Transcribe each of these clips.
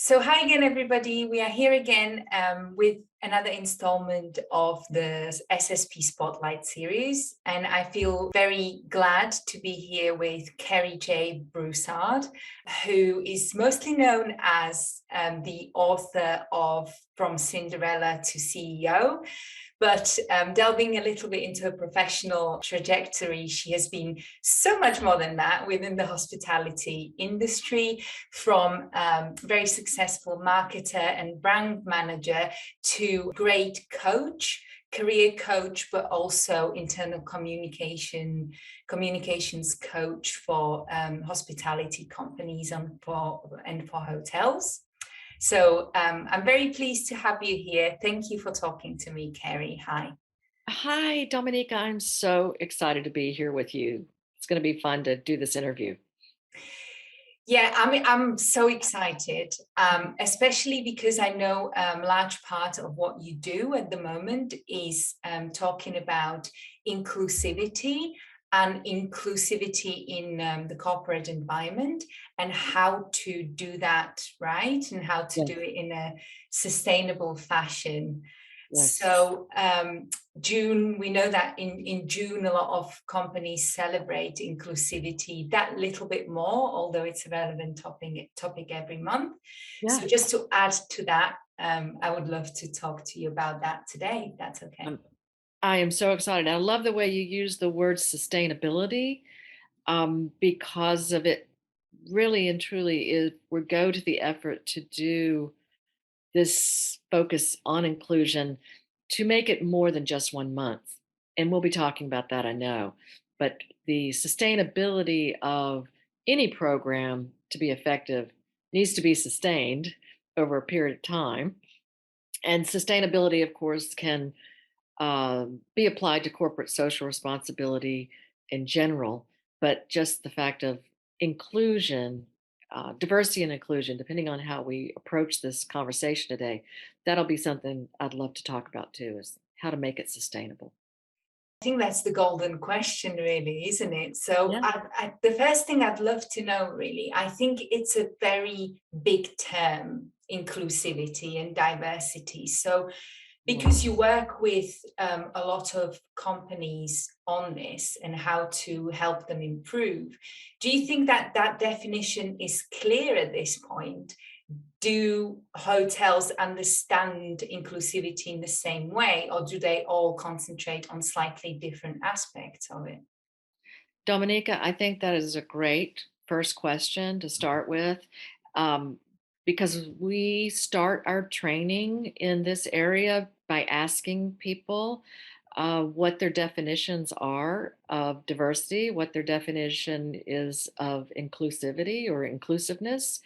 So hi again, everybody. We are here again with another installment of the SSP Spotlight Series. And I feel very glad to be here with Cary J. Broussard, who is mostly known as the author of From Cinderella to CEO. But delving a little bit into her professional trajectory, she has been so much more than that within the hospitality industry, from very successful marketer and brand manager to great coach, career coach, but also internal communications coach for hospitality companies and for hotels. So I'm very pleased to have you here. Thank you for talking to me, Cary. Hi. Hi, Dominica. I'm so excited to be here with you. It's going to be fun to do this interview. Yeah, I'm so excited, especially because I know large part of what you do at the moment is talking about inclusivity and inclusivity in the corporate environment and how to do that right and how to do Yes, it in a sustainable fashion. yes. So June, we know that in June, a lot of companies celebrate inclusivity that little bit more, although it's a relevant topic every month. Yeah. So just to add to that, I would love to talk to you about that today, if that's okay. Um, I am so excited. I love the way you use the word sustainability because of it really and truly is we go to the effort to do this focus on inclusion to make it more than just 1 month. And we'll be talking about that, I know. But the sustainability of any program to be effective needs to be sustained over a period of time. And sustainability, of course, can be applied to corporate social responsibility in general, but just the fact of inclusion, diversity and inclusion, depending on how we approach this conversation today, that'll be something I'd love to talk about too, is how to make it sustainable. I think that's the golden question, really, isn't it? So, Yeah. the first thing I'd love to know, really, I think it's a very big term, inclusivity and diversity. So, Yeah. because you work with a lot of companies on this and how to help them improve, do you think that that definition is clear at this point? Do hotels understand inclusivity in the same way, or do they all concentrate on slightly different aspects of it? Dominica, I think that is a great first question to start with, um, because we start our training in this area by asking people what their definitions are of diversity, what their definition is of inclusivity or inclusiveness.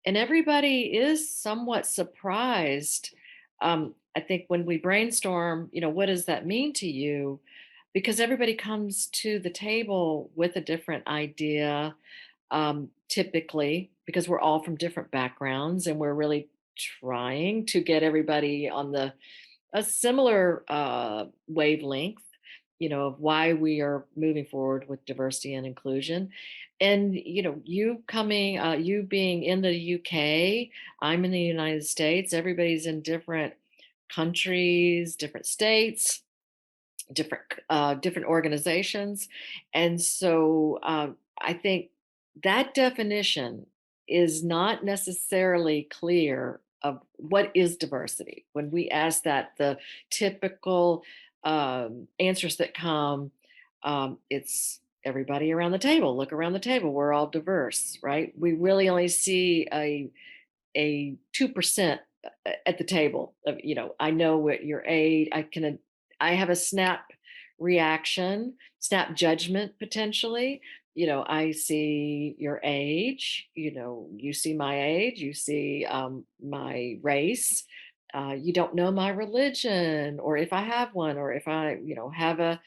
And everybody is somewhat surprised. I think when we brainstorm, what does that mean to you? Because everybody comes to the table with a different idea, typically, because we're all from different backgrounds and we're really trying to get everybody on a similar wavelength, of why we are moving forward with diversity and inclusion. And you being in the UK, I'm in the United States. Everybody's in different countries, different states, different organizations, and so I think that definition is not necessarily clear of what is diversity. When we ask that, the typical answers that come, it's everybody around the table. Look around the table. We're all diverse, right? We really only see a 2% at the table of, I know what your age, I have a snap judgment potentially. I see your age, you see my age, you see my race. You don't know my religion, or if I have one, or if I, have a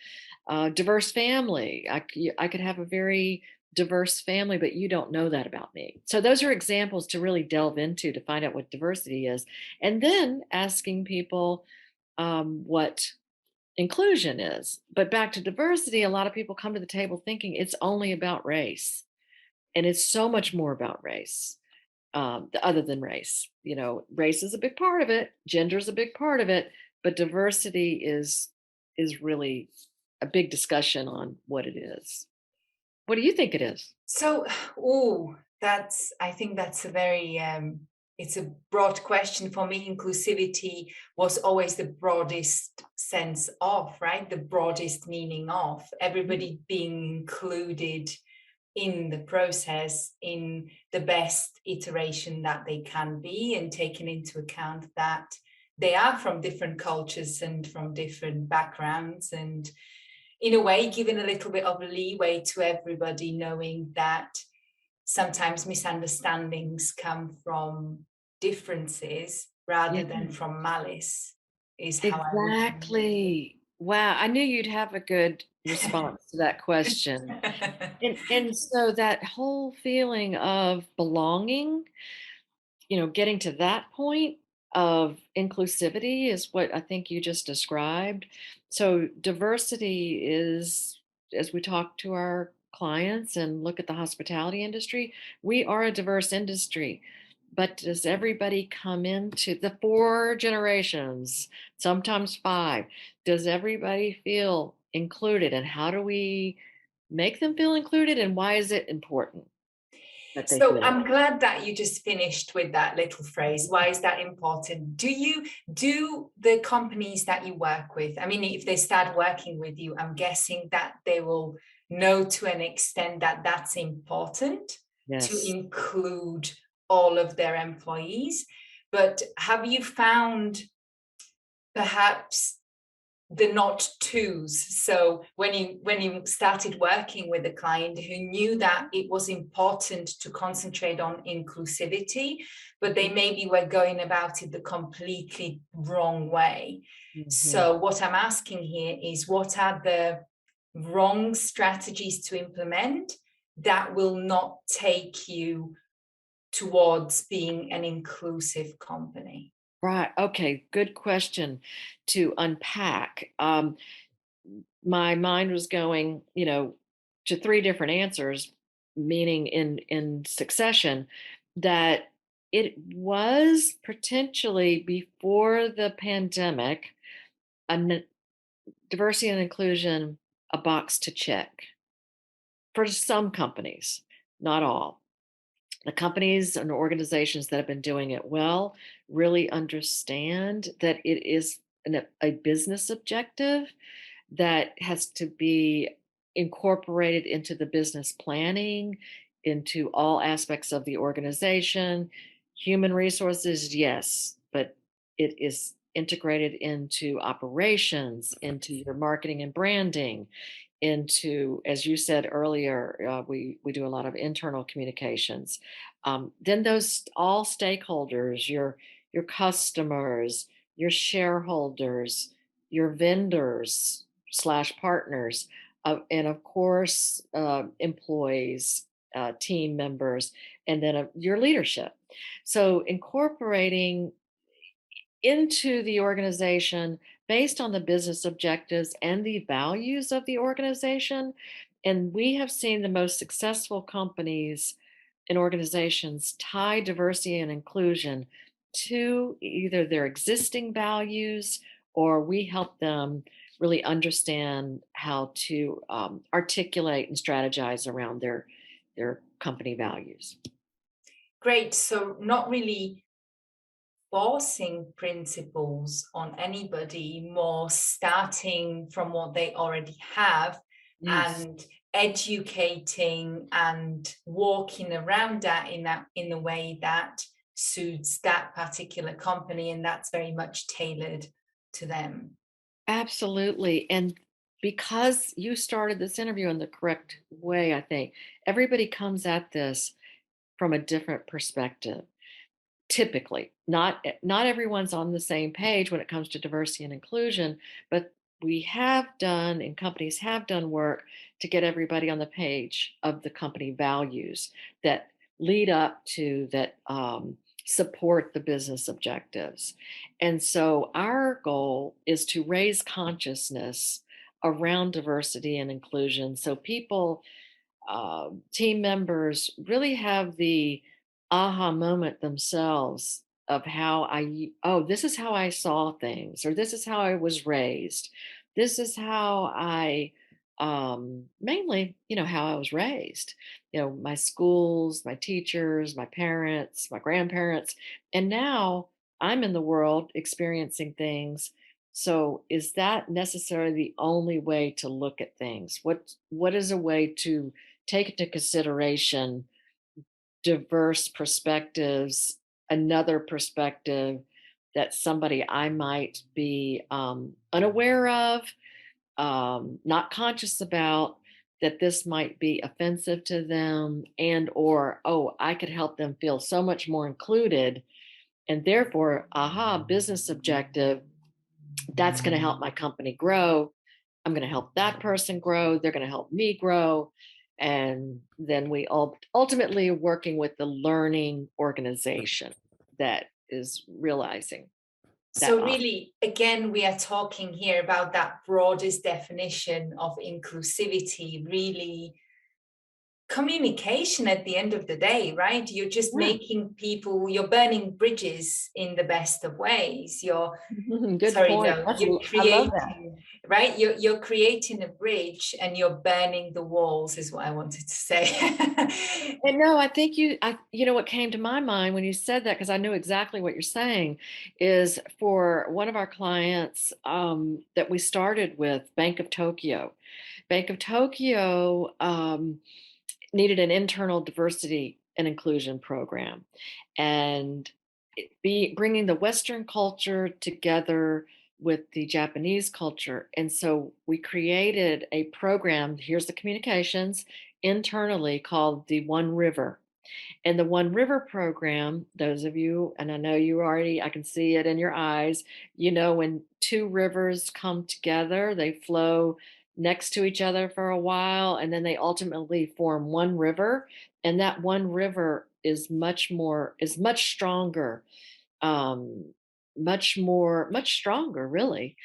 diverse family. I could have a very diverse family, but you don't know that about me. So those are examples to really delve into to find out what diversity is, and then asking people what inclusion is. But back to diversity, a lot of people come to the table thinking it's only about race, and it's so much more about race. other than race. Race is a big part of it, gender is a big part of it, but diversity is really a big discussion on what it is. What do you think it is? So, oh, I think that's a very, it's a broad question for me. Inclusivity was always the broadest sense of, right? The broadest meaning of everybody being included in the process in the best iteration that they can be, and taking into account that they are from different cultures and from different backgrounds, and in a way giving a little bit of leeway to everybody, knowing that sometimes misunderstandings come from differences Yeah, rather than from malice, is how I would. exactly. Wow, I knew you'd have a good response to that question. And so that whole feeling of belonging, getting to that point of inclusivity is what I think you just described. So diversity is, as we talk to our clients and look at the hospitality industry, we are a diverse industry. But does everybody come into the four generations, sometimes five? Does everybody feel included? And how do we make them feel included? And why is it important that they So feel it? I'm glad that you just finished with that little phrase. Why is that important? Do the companies that you work with, I mean, if they start working with you, I'm guessing that they will know to an extent that that's important to Yes. include all of their employees. But have you found perhaps the not twos? So when you started working with a client who knew that it was important to concentrate on inclusivity, but they maybe were going about it the completely wrong way. Mhm. So what I'm asking here is, what are the wrong strategies to implement that will not take you towards being an inclusive company? Right. Okay. Good question to unpack. My mind was going, to three different answers, meaning in succession, that it was potentially before the pandemic, diversity and inclusion, a box to check for some companies, not all. The companies and organizations that have been doing it well really understand that it is a business objective that has to be incorporated into the business planning, into all aspects of the organization. Human resources, yes, but it is integrated into operations, into your marketing and branding, into, as you said earlier, we do a lot of internal communications. Then those all stakeholders, your customers, your shareholders, your vendors slash partners, and of course employees, team members, and then your leadership. So incorporating into the organization based on the business objectives and the values of the organization. And we have seen the most successful companies and organizations tie diversity and inclusion to either their existing values, or we help them really understand how to articulate and strategize around their company values. Great. So not really forcing principles on anybody, more starting from what they already have Yes. and educating and walking around that in a way that suits that particular company, and that's very much tailored to them. Absolutely. And because you started this interview in the correct way, I think everybody comes at this from a different perspective. Typically, not everyone's on the same page when it comes to diversity and inclusion, but we have done and companies have done work to get everybody on the page of the company values that lead up to that, support the business objectives. And so our goal is to raise consciousness around diversity and inclusion so people, team members really have the aha moment themselves of how oh, this is how I saw things, or this is how I was raised. This is how I, mainly, how I was raised, my schools, my teachers, my parents, my grandparents. And now I'm in the world experiencing things. So is that necessarily the only way to look at things? What is a way to take into consideration diverse perspectives, another perspective that somebody I might be unaware of, not conscious about, that this might be offensive to them, and or, oh, I could help them feel so much more included, and therefore, aha, business objective, that's going to help my company grow. I'm going to help that person grow. They're going to help me grow. And then we all ultimately are working with the learning organization that is realizing that. So really, again, we are talking here about that broadest definition of inclusivity, really communication at the end of the day, right? You're just Yeah. making people, you're burning bridges in the best of ways. You're Good sorry, point. no, you're I love that. creating, right? You're creating a bridge and you're burning the walls, is what I wanted to say. And no, I think what came to my mind when you said that, because I knew exactly what you're saying, is for one of our clients that we started with, Bank of Tokyo. Bank of Tokyo needed an internal diversity and inclusion program, and bringing the Western culture together with the Japanese culture. And so we created a program. Here's the communications internally called the One River. And the One River program, those of you, and I know you already, I can see it in your eyes, when two rivers come together, they flow next to each other for a while, and then they ultimately form one river. And that one river is much stronger, um, much stronger, really,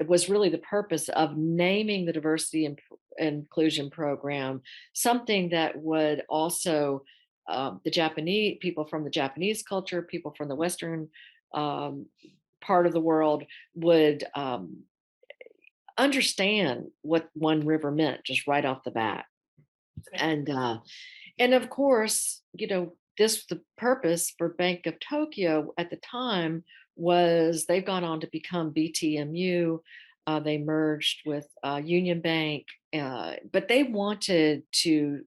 was really the purpose of naming the diversity and inclusion program, something that would also, the Japanese people from the Japanese culture, people from the Western um, part of the world would understand what one river meant just right off the bat. Great. And of course, this the purpose for Bank of Tokyo at the time was they've gone on to become BTMU. They merged with Union Bank, but they wanted to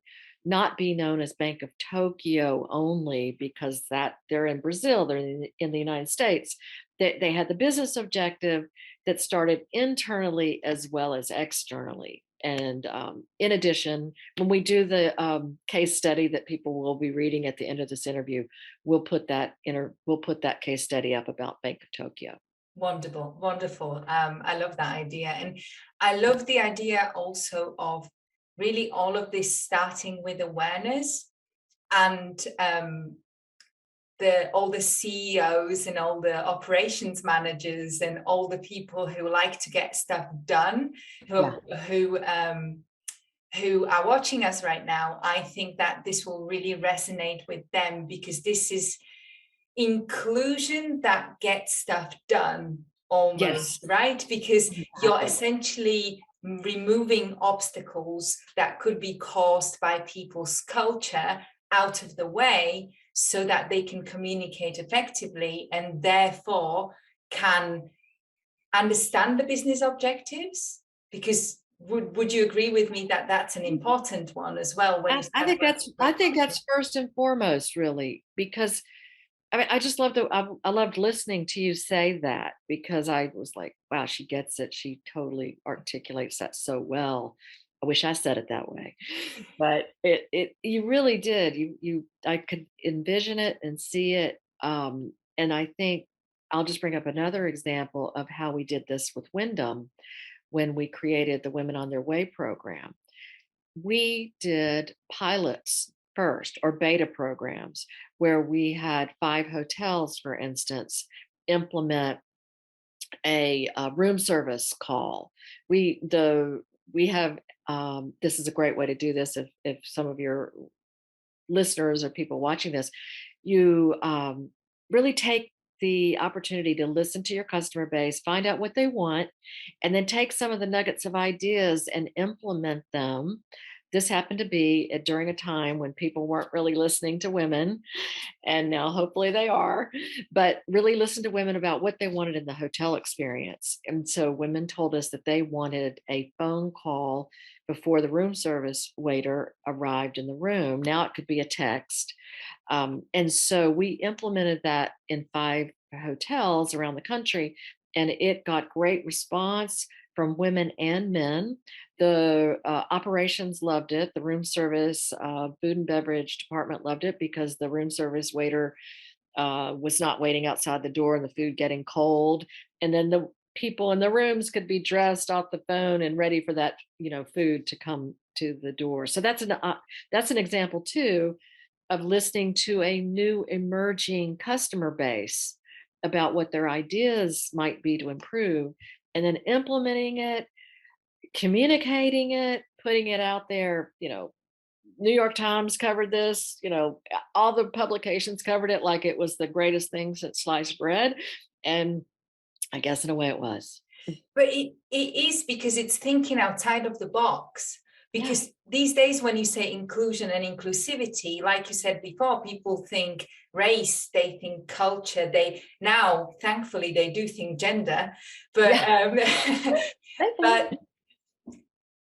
not be known as Bank of Tokyo only because that they're in Brazil, they're in the United States. They had the business objective that started internally as well as externally. And in addition, when we do the case study that people will be reading at the end of this interview, we'll put that case study up about Bank of Tokyo. Wonderful, wonderful. I love that idea. And I love the idea also of really all of this starting with awareness and all the CEOs and all the operations managers and all the people who like to get stuff done, Yeah. who are watching us right now. I think that this will really resonate with them because this is inclusion that gets stuff done Yes. almost, right? Because you're Exactly. essentially removing obstacles that could be caused by people's culture out of the way so that they can communicate effectively and therefore can understand the business objectives. Because would you agree with me that that's an important one as well when you I start think working I with think people? that's first and foremost, really, because I mean, I just loved I loved listening to you say that, because I was like, wow, she gets it. She totally articulates that so well. I wish I said it that way, but you really did. I could envision it and see it. And I think I'll just bring up another example of how we did this with Wyndham when we created the Women on Their Way program. We did pilots first, or beta programs, where we had 5 hotels, for instance, implement a room service call. We have this is a great way to do this if some of your listeners or people watching this, You really take the opportunity to listen to your customer base, find out what they want, and then take some of the nuggets of ideas and implement them. This happened to be during a time when people weren't really listening to women, and now hopefully they are, but really listen to women about what they wanted in the hotel experience. And so women told us that they wanted a phone call before the room service waiter arrived in the room. Now it could be a text. And so we implemented that in 5 hotels around the country, and it got great response from women and men. The operations loved it. The room service, food and beverage department loved it because the room service waiter was not waiting outside the door and the food getting cold. And then the people in the rooms could be dressed off the phone and ready for that, food to come to the door. So that's an example too of listening to a new emerging customer base about what their ideas might be to improve, and then implementing it, communicating it, putting it out there. New York Times covered this, all the publications covered it like it was the greatest thing since sliced bread. And I guess in a way it was. But it is because it's thinking outside of the box. Yeah. Because these days, when you say inclusion and inclusivity, like you said before, people think race, they think culture. They now, thankfully, they do think gender. But Yeah. but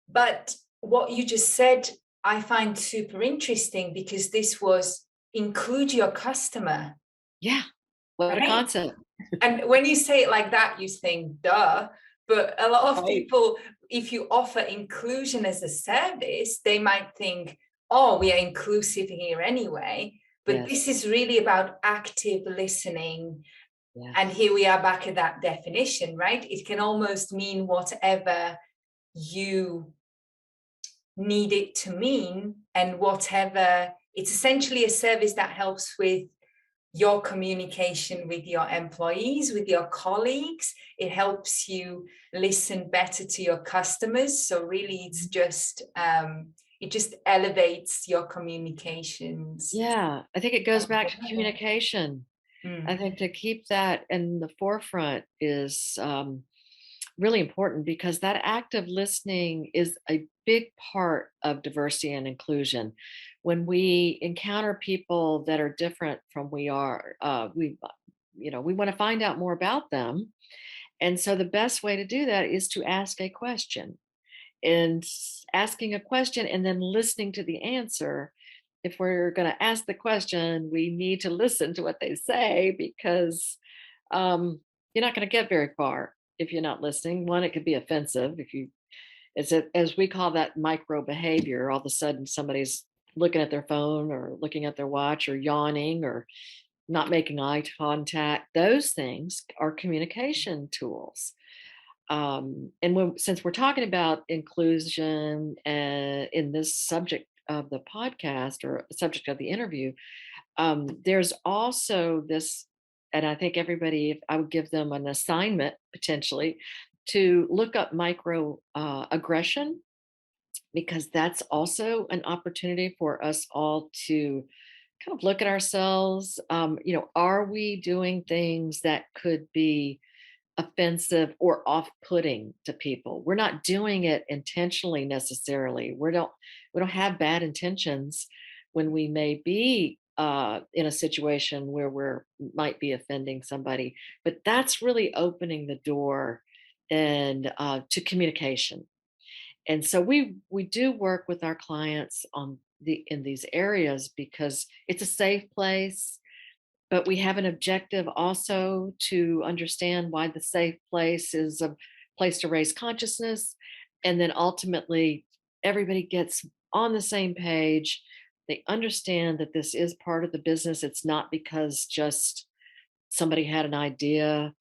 but what you just said, I find super interesting because this was include your customer, Yeah. What a right? concept. And when you say it like that, you think, duh. But a lot of Right. people, if you offer inclusion as a service, they might think, oh, we are inclusive here anyway. But this Yes. is really about active listening. And Yes. here we are back at that definition, right? It can almost mean whatever you need it to mean, and whatever. It's essentially a service that helps with your communication with your employees, with your colleagues. It helps you listen better to your customers. So really, it just elevates your communications. Yeah. I think it goes back to communication. I Mm. think to keep that in the forefront is really important, because that active listening is a big part of diversity and inclusion. When we encounter people that are different from we are, we want to find out more about them. And so the best way to do that is to ask a question, and asking a question and then listening to the answer. If we're going to ask the question, we need to listen to what they say, because you're not going to get very far if you're not listening. One, it could be offensive if you, as we call that, micro behavior. All of a sudden, somebody's looking at their phone or looking at their watch or yawning or not making eye contact. Those things are communication tools. And since we're talking about inclusion in this subject of the podcast or subject of the interview, there's also this, and I think everybody, if I would give them an assignment potentially to look up micro aggression, because that's also an opportunity for us all to kind of look at ourselves. Are we doing things that could be offensive or off-putting to people? We're not doing it intentionally necessarily. We don't have bad intentions when we may be in a situation where we're might be offending somebody, but that's really opening the door and to communication. And so we do work with our clients on the in these areas because it's a safe place, but we have an objective also to understand why the safe place is a place to raise consciousness. And then ultimately, everybody gets on the same page. They understand that this is part of the business. It's not because just somebody had an idea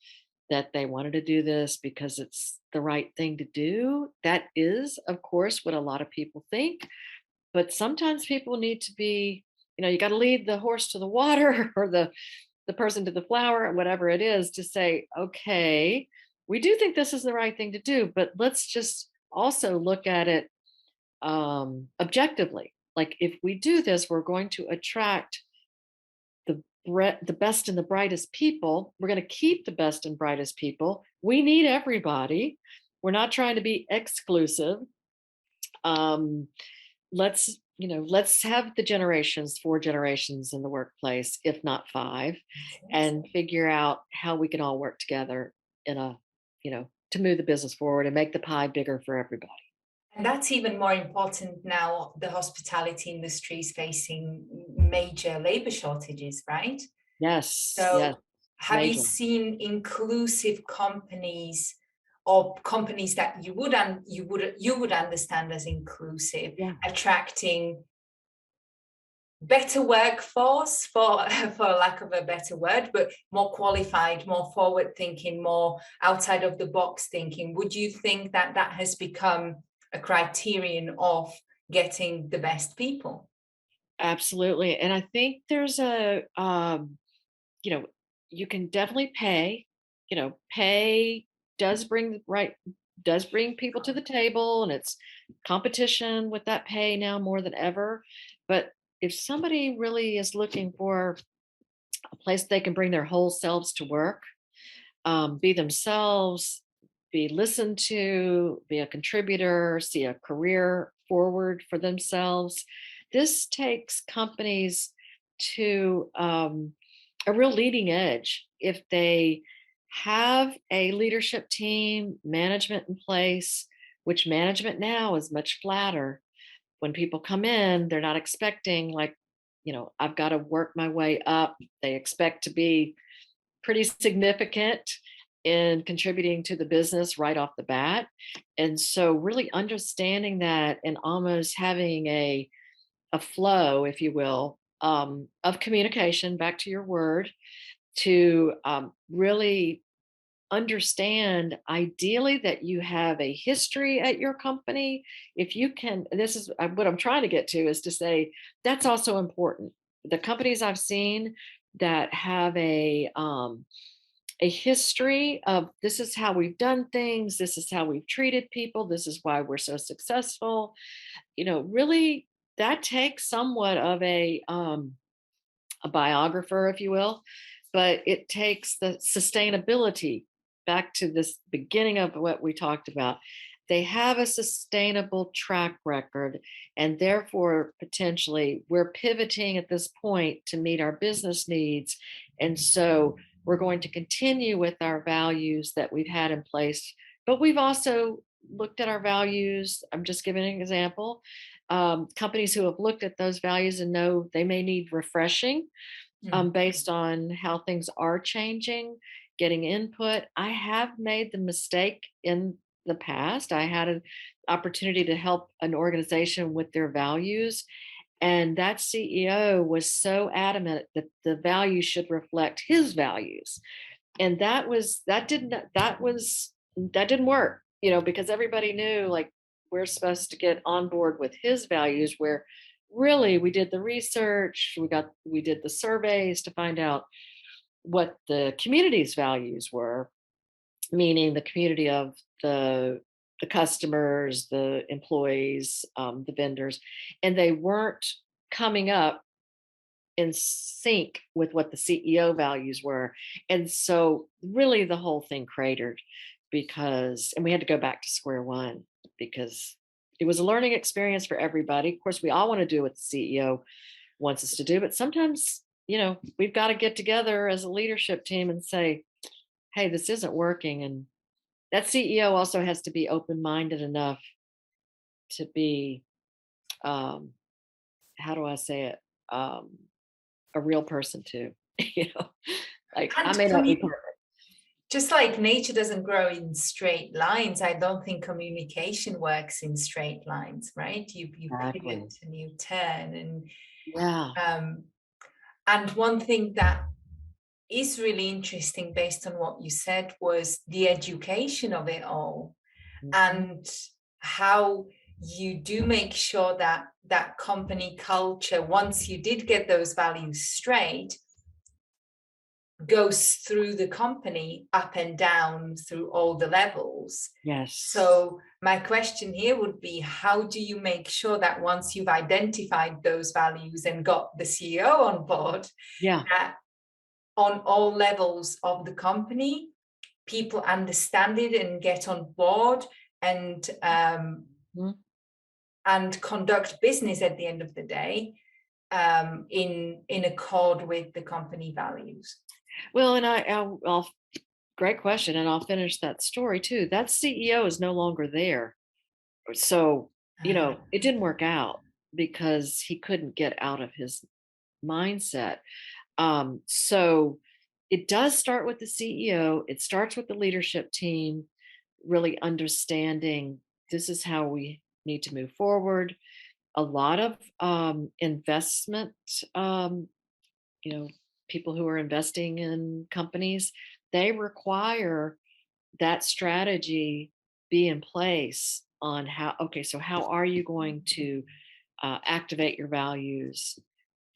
that they wanted to do this because it's the right thing to do. That is, of course, what a lot of people think. But sometimes people need to be, you got to lead the horse to the water or the person to the flower, or whatever it is, to say, okay, we do think this is the right thing to do, but let's just also look at it objectively. Like, if we do this, we're going to attract the the best and the brightest people. We're going to keep the best and brightest people. We need everybody. We're not trying to be exclusive. Um, let's have the generations, 4 generations in the workplace, if not 5, Yes. and figure out how we can all work together in a, to move the business forward and make the pie bigger for everybody. And that's even more important now. The hospitality industry is facing major labor shortages, right? Yes, yes, So, have you major. seen inclusive companies or companies that you would understand as inclusive Yeah. attracting better workforce for for lack of a better word, but more qualified, more forward thinking, more outside of the box thinking? Would you think that that has become a criterion of getting the best people? Absolutely. And I think there's you know, you can definitely pay, pay does bring does bring people to the table, and it's competition with that pay now more than ever. But if somebody really is looking for a place they can bring their whole selves to work, be themselves, be listened to, be a contributor, see a career forward for themselves. This takes companies to a real leading edge if they have a leadership team, management in place, which management now is much flatter. When people come in, they're not expecting, like, I've got to work my way up. They expect to be pretty significant in contributing to the business right off the bat. And so really understanding that and almost having a flow, if you will, of communication, back to your word, to really understand ideally that you have a history at your company. If you can, this is what I'm trying to get to, is to say that's also important. The companies I've seen that have a history of, this is how we've done things, this is how we've treated people, this is why we're so successful, really, that takes somewhat of a biographer, if you will, but it takes the sustainability, back to this beginning of what we talked about. They have a sustainable track record, and therefore, potentially, we're pivoting at this point to meet our business needs. And so we're going to continue with our values that we've had in place, but we've also looked at our values. I'm just giving an example. Companies who have looked at those values and know they may need refreshing, Mm. based on how things are changing, getting input. I have made the mistake in the past. I had an opportunity to help an organization with their values, and that CEO was so adamant that the values should reflect his values. And that didn't work, because everybody knew, like, we're supposed to get on board with his values, where really we did the research, we did the surveys to find out what the community's values were, meaning the community of the customers, the employees, the vendors, and they weren't coming up in sync with what the CEO values were. And so really the whole thing cratered, and we had to go back to square one, because it was a learning experience for everybody. Of course, we all want to do what the CEO wants us to do, but sometimes, we've got to get together as a leadership team and say, hey, this isn't working. And that CEO also has to be open-minded enough to be, um, how do I say it? A real person too. you know, like, I And may not be perfect. just like nature doesn't grow in straight lines, I don't think communication works in straight lines, right? You Exactly. pivot and you turn, Yeah. um, and one thing that is really interesting based on what you said was the education of it all, Mhm. and how you do make sure that that company culture, once you did get those values straight, goes through the company up and down through all the levels. Yes. So my question here would be, how do you make sure that once you've identified those values and got the CEO on board, Yeah. that on all levels of the company, people understand it and get on board, and Mhm. conduct business at the end of the day, in accord with the company values. Well, and I'll great question, and I'll finish that story too. That CEO is no longer there. So, it didn't work out because he couldn't get out of his mindset. So it does start with the CEO. It starts with the leadership team, really understanding this is how we need to move forward. A lot of investment, um, you know, people who are investing in companies, they require that strategy be in place on how, okay, so how are you going to activate your values?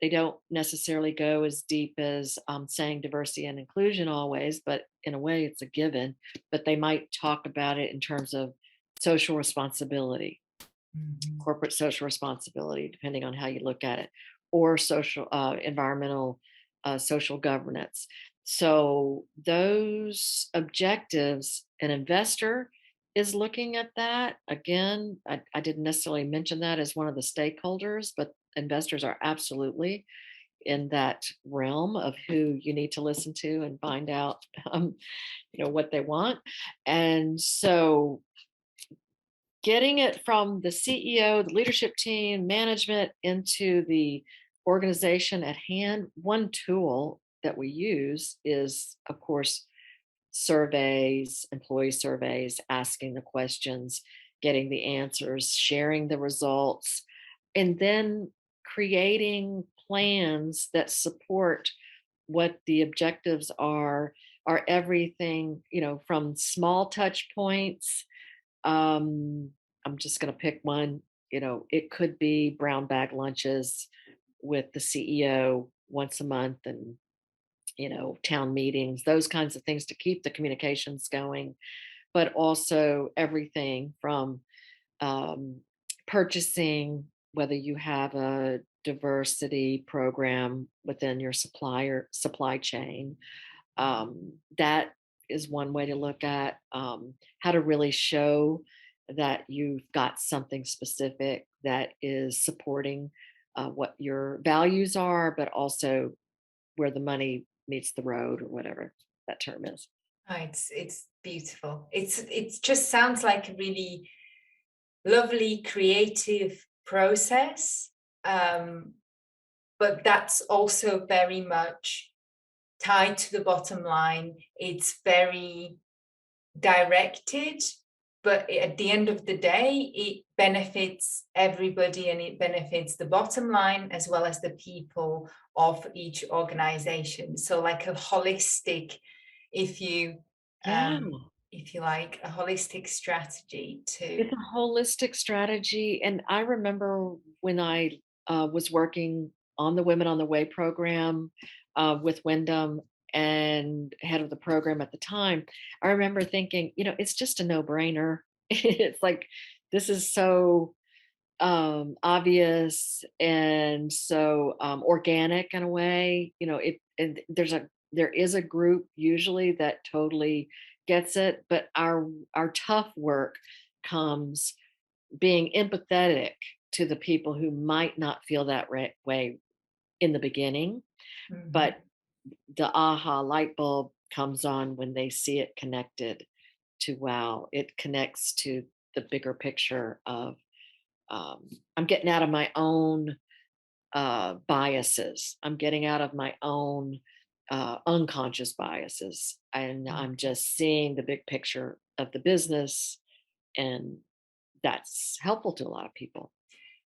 They don't necessarily go as deep as saying diversity and inclusion always, but in a way it's a given. But they might talk about it in terms of social responsibility, Mhm. corporate social responsibility, depending on how you look at it, or social, environmental, social governance. So those objectives, an investor is looking at that. Again, I didn't necessarily mention that as one of the stakeholders, but investors are absolutely in that realm of who you need to listen to and find out, what they want. And so getting it from the CEO, the leadership team, management into the organization at hand, one tool that we use is, of course, surveys, employee surveys, asking the questions, getting the answers, sharing the results, and then creating plans that support what the objectives are everything, from small touch points. um, I'm just going to pick one. It could be brown bag lunches with the CEO once a month, and town meetings, those kinds of things to keep the communications going, but also everything from um, purchasing, whether you have a diversity program within your supply chain. That is one way to look at how to really show that you've got something specific that is supporting what your values are, but also where the money meets the road, or whatever that term is. Oh, it's beautiful. It just sounds like a really lovely creative process, um, but that's also very much tied to the bottom line. It's very directed, but at the end of the day, it benefits everybody, and it benefits the bottom line as well as the people of each organization. So, like a holistic, if you Yeah. if you like, a holistic strategy It's to. a holistic strategy. And I remember when I was working on the Women on the Way program with Wyndham and head of the program at the time, I remember thinking, it's just a no brainer. It's like, this is so obvious and so organic in a way. And there is a group usually that totally gets it, but our tough work comes being empathetic to the people who might not feel that way in the beginning, Mhm. but the aha light bulb comes on when they see it connected to, wow, it connects to the bigger picture of, I'm getting out of my own biases. I'm getting out of my own unconscious biases. And Mm. I'm just seeing the big picture of the business. And that's helpful to a lot of people.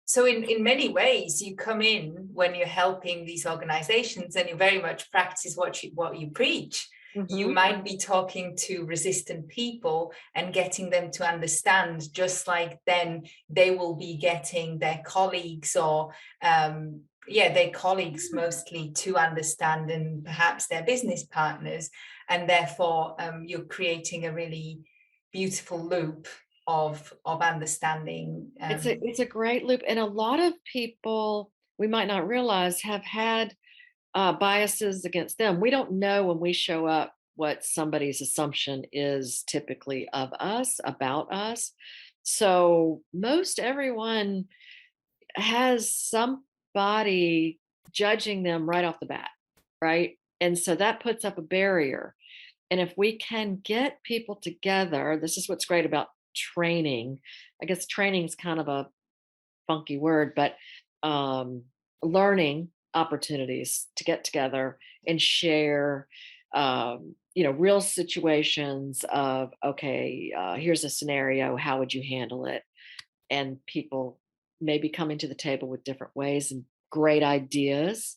So in many ways, you come in when you're helping these organizations and you very much practice what you preach. You Hmm. might be talking to resistant people and getting them to understand, just like then they will be getting their colleagues, or their colleagues mostly, to understand, and perhaps their business partners. And therefore, you're creating a really beautiful loop of understanding. It's a great loop. And a lot of people, we might not realize, have had biases against them. We don't know when we show up what somebody's assumption is typically of us, about us. So most everyone has somebody judging them right off the bat, right? And so that puts up a barrier. And if we can get people together, this is what's great about training. I guess training is kind of a funky word, but um, learning opportunities to get together and share, real situations of, okay, here's a scenario. How would you handle it? And people maybe coming to the table with different ways and great ideas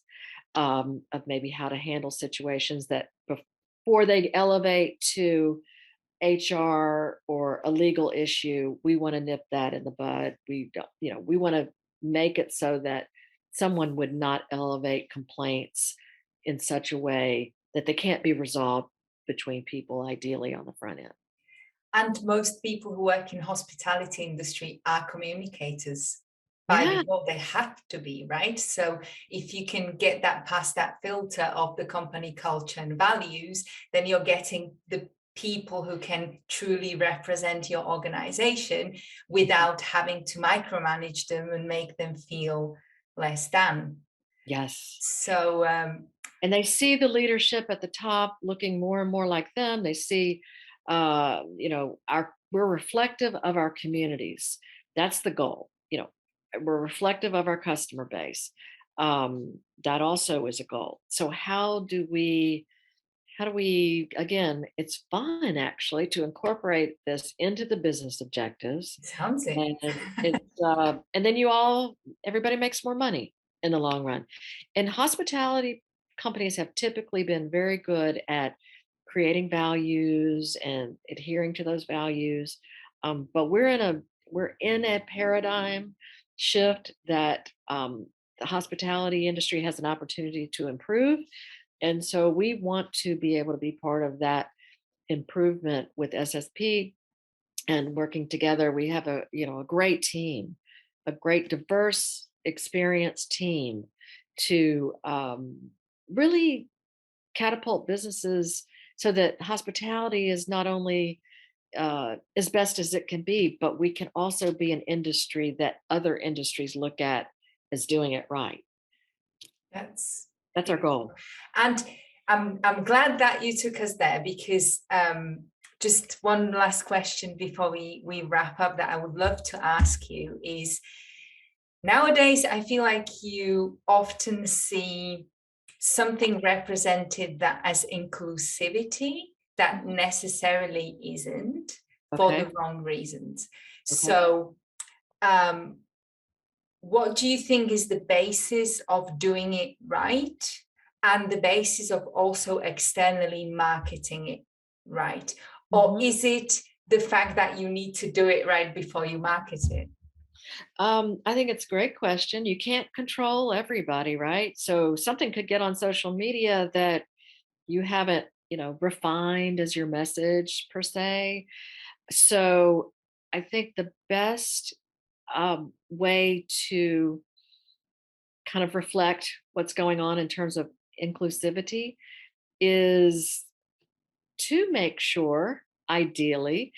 of maybe how to handle situations that before they elevate to HR or a legal issue, we want to nip that in the bud. We don't, we want to make it so that someone would not elevate complaints in such a way that they can't be resolved between people, ideally on the front end. And most people who work in hospitality industry are communicators by Yeah. default. They have to be, right? So if you can get that past that filter of the company culture and values, then you're getting the people who can truly represent your organization without having to micromanage them and make them feel less than. Yes. So And they see the leadership at the top looking more and more like them. They see, we're reflective of our communities. That's the goal. We're reflective of our customer base. That also is a goal. So how do we again, it's fun actually to incorporate this into the business objectives. sounds it. And and then everybody makes more money in the long run. And hospitality companies have typically been very good at creating values and adhering to those values. But we're in a paradigm shift that the hospitality industry has an opportunity to improve. And so we want to be able to be part of that improvement with SSP and working together. We have a great team, a great diverse experienced team to really catapult businesses so that hospitality is not only as best as it can be, but we can also be an industry that other industries look at as doing it right. That's That's our beautiful. goal. And I'm glad that you took us there, because just one last question before we wrap up that I would love to ask you is, nowadays I feel like you often see something represented that as inclusivity that necessarily isn't, for Okay. the wrong reasons. Okay. So what do you think is the basis of doing it right, and the basis of also externally marketing it right? Or Mhm. is it the fact that you need to do it right before you market it? I think it's a great question. You can't control everybody, right? So something could get on social media that you haven't, refined as your message per se. So I think the best way to kind of reflect what's going on in terms of inclusivity is to make sure, ideally,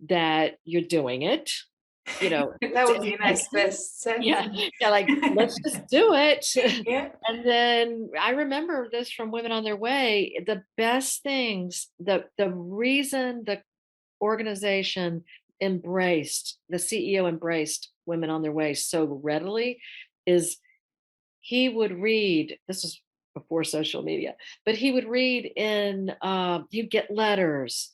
that you're doing it. You know, That would be a nice first yeah, sentence. yeah, like, let's just do it. Yeah, And then I remember this from Women on Their Way. The best things, the reason the organization the CEO embraced Women on Their Way so readily is he would read, this was before social media, but he would read he'd get letters,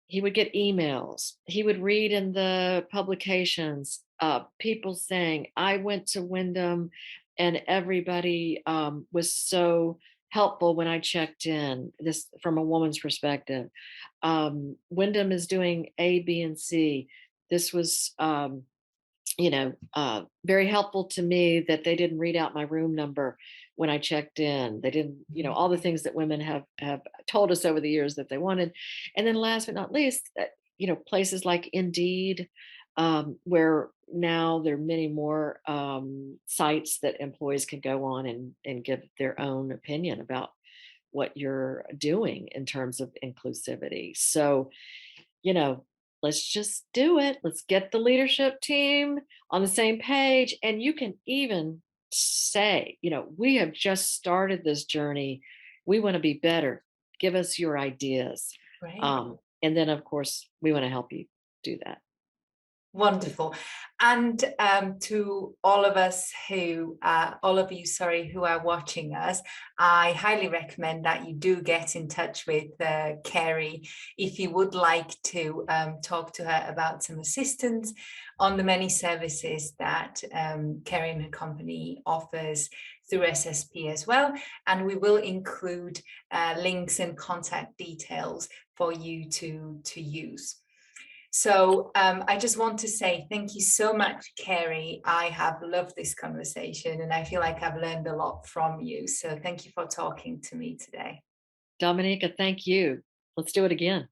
he would get emails, he would read in the publications, people saying, I went to Wyndham and everybody was so helpful when I checked in. This from a woman's perspective. Wyndham is doing A, B, and C. This was very helpful to me that they didn't read out my room number when I checked in. They didn't, all the things that women have told us over the years that they wanted. And then last but not least, places like Indeed, where now there are many more sites that employees can go on and give their own opinion about what you're doing in terms of inclusivity. So, you know, let's just do it. Let's get the leadership team on the same page. And you can even say, we have just started this journey. We want to be better. Give us your ideas. Great. And then, of course, we want to help you do that. Wonderful. And to all of us all of you, sorry, who are watching us, I highly recommend that you do get in touch with Cary if you would like to talk to her about some assistance on the many services that Cary and her company offers through SSP as well. And we will include links and contact details for you to use. So I just want to say thank you so much, Cary. I have loved this conversation and I feel like I've learned a lot from you. So thank you for talking to me today. Dominica, thank you. Let's do it again.